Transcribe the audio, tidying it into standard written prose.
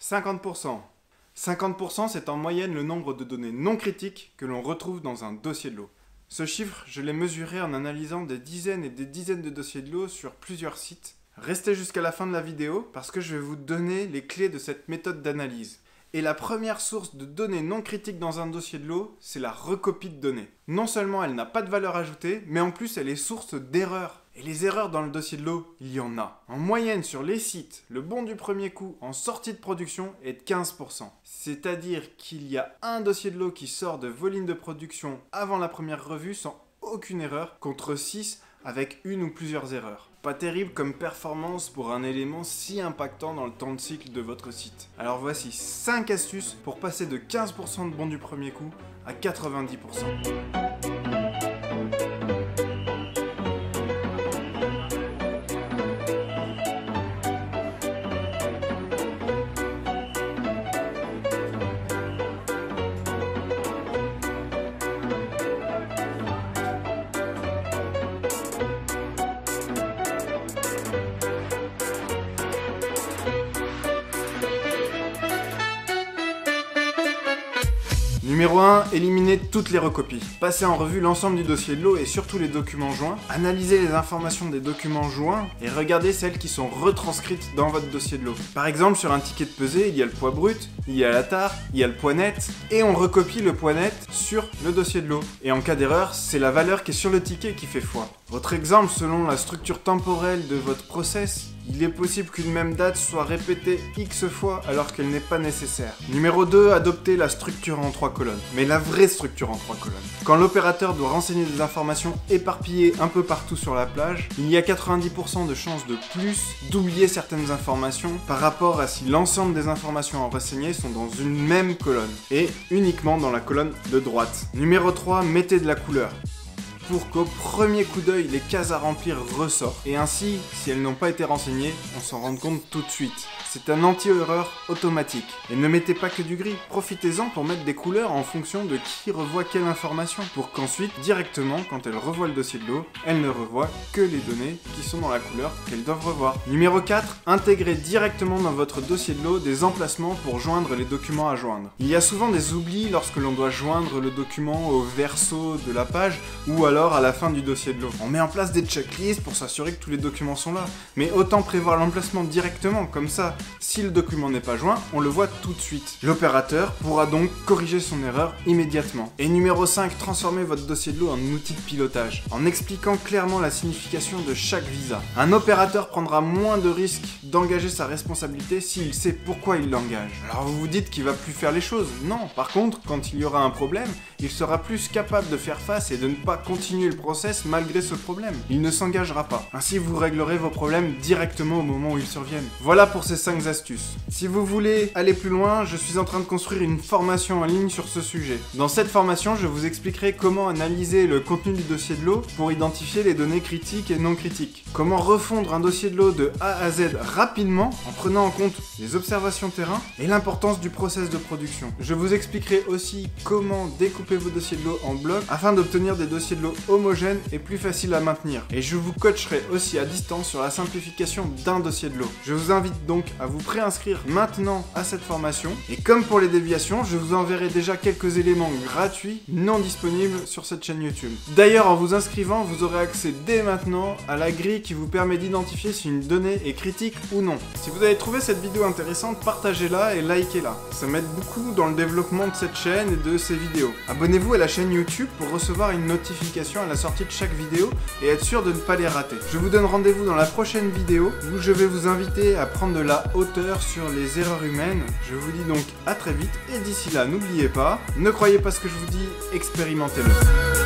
50%. 50%, c'est en moyenne le nombre de données non critiques que l'on retrouve dans un dossier de l'eau. Ce chiffre, je l'ai mesuré en analysant des dizaines et des dizaines de dossiers de l'eau sur plusieurs sites. Restez jusqu'à la fin de la vidéo parce que je vais vous donner les clés de cette méthode d'analyse. Et la première source de données non critiques dans un dossier de l'eau, c'est la recopie de données. Non seulement elle n'a pas de valeur ajoutée, mais en plus elle est source d'erreurs. Et les erreurs dans le dossier de l'eau, il y en a. En moyenne sur les sites, le bond du premier coup en sortie de production est de 15%. C'est-à-dire qu'il y a un dossier de l'eau qui sort de vos lignes de production avant la première revue sans aucune erreur, contre 6 avec une ou plusieurs erreurs. Pas terrible comme performance pour un élément si impactant dans le temps de cycle de votre site. Alors voici 5 astuces pour passer de 15% de bond du premier coup à 90%. Numéro 1, éliminez toutes les recopies. Passez en revue l'ensemble du dossier de l'eau et surtout les documents joints. Analysez les informations des documents joints et regardez celles qui sont retranscrites dans votre dossier de l'eau. Par exemple, sur un ticket de pesée, il y a le poids brut, il y a la tare, il y a le poids net et on recopie le poids net sur le dossier de l'eau. Et en cas d'erreur, c'est la valeur qui est sur le ticket qui fait foi. Votre exemple, selon la structure temporelle de votre process, il est possible qu'une même date soit répétée X fois alors qu'elle n'est pas nécessaire. Numéro 2, adoptez la structure en 3 colonnes. Mais la vraie structure en 3 colonnes. Quand l'opérateur doit renseigner des informations éparpillées un peu partout sur la plage, il y a 90% de chances de plus d'oublier certaines informations par rapport à si l'ensemble des informations à renseigner sont dans une même colonne et uniquement dans la colonne de droite. Numéro 3, mettez de la couleur pour qu'au premier coup d'œil, les cases à remplir ressortent. Et ainsi, si elles n'ont pas été renseignées, on s'en rend compte tout de suite. C'est un anti-erreur automatique. Et ne mettez pas que du gris. Profitez-en pour mettre des couleurs en fonction de qui revoit quelle information. Pour qu'ensuite, directement, quand elle revoit le dossier de l'eau, elle ne revoit que les données qui sont dans la couleur qu'elles doivent revoir. Numéro 4, intégrez directement dans votre dossier de l'eau des emplacements pour joindre les documents à joindre. Il y a souvent des oublis lorsque l'on doit joindre le document au verso de la page ou alors à la fin du dossier de l'eau. On met en place des checklists pour s'assurer que tous les documents sont là. Mais autant prévoir l'emplacement directement, comme ça, si le document n'est pas joint, on le voit tout de suite. L'opérateur pourra donc corriger son erreur immédiatement. Et numéro 5, transformez votre dossier de l'eau en outil de pilotage, en expliquant clairement la signification de chaque visa. Un opérateur prendra moins de risques d'engager sa responsabilité s'il sait pourquoi il l'engage. Alors vous vous dites qu'il va plus faire les choses. Non, par contre, quand il y aura un problème, il sera plus capable de faire face et de ne pas continuer le process malgré ce problème. Il ne s'engagera pas. Ainsi, vous réglerez vos problèmes directement au moment où ils surviennent. Voilà pour ces 5 astuces. Si vous voulez aller plus loin, je suis en train de construire une formation en ligne sur ce sujet. Dans cette formation, je vous expliquerai comment analyser le contenu du dossier de l'eau pour identifier les données critiques et non critiques. Comment refondre un dossier de l'eau de A à Z rapidement en prenant en compte les observations terrain et l'importance du process de production. Je vous expliquerai aussi comment découper vos dossiers de l'eau en blocs afin d'obtenir des dossiers de l'eau homogènes et plus faciles à maintenir. Et je vous coacherai aussi à distance sur la simplification d'un dossier de l'eau. Je vous invite donc à vous préinscrire maintenant à cette formation. Et comme pour les déviations, je vous enverrai déjà quelques éléments gratuits non disponibles sur cette chaîne YouTube. D'ailleurs, en vous inscrivant, vous aurez accès dès maintenant à la grille qui vous permet d'identifier si une donnée est critique ou non. Si vous avez trouvé cette vidéo intéressante, partagez-la et likez-la. Ça m'aide beaucoup dans le développement de cette chaîne et de ces vidéos. Abonnez-vous à la chaîne YouTube pour recevoir une notification à la sortie de chaque vidéo et être sûr de ne pas les rater. Je vous donne rendez-vous dans la prochaine vidéo où je vais vous inviter à prendre de la hauteur sur les erreurs humaines. Je vous dis donc à très vite et d'ici là, n'oubliez pas, ne croyez pas ce que je vous dis, expérimentez-le.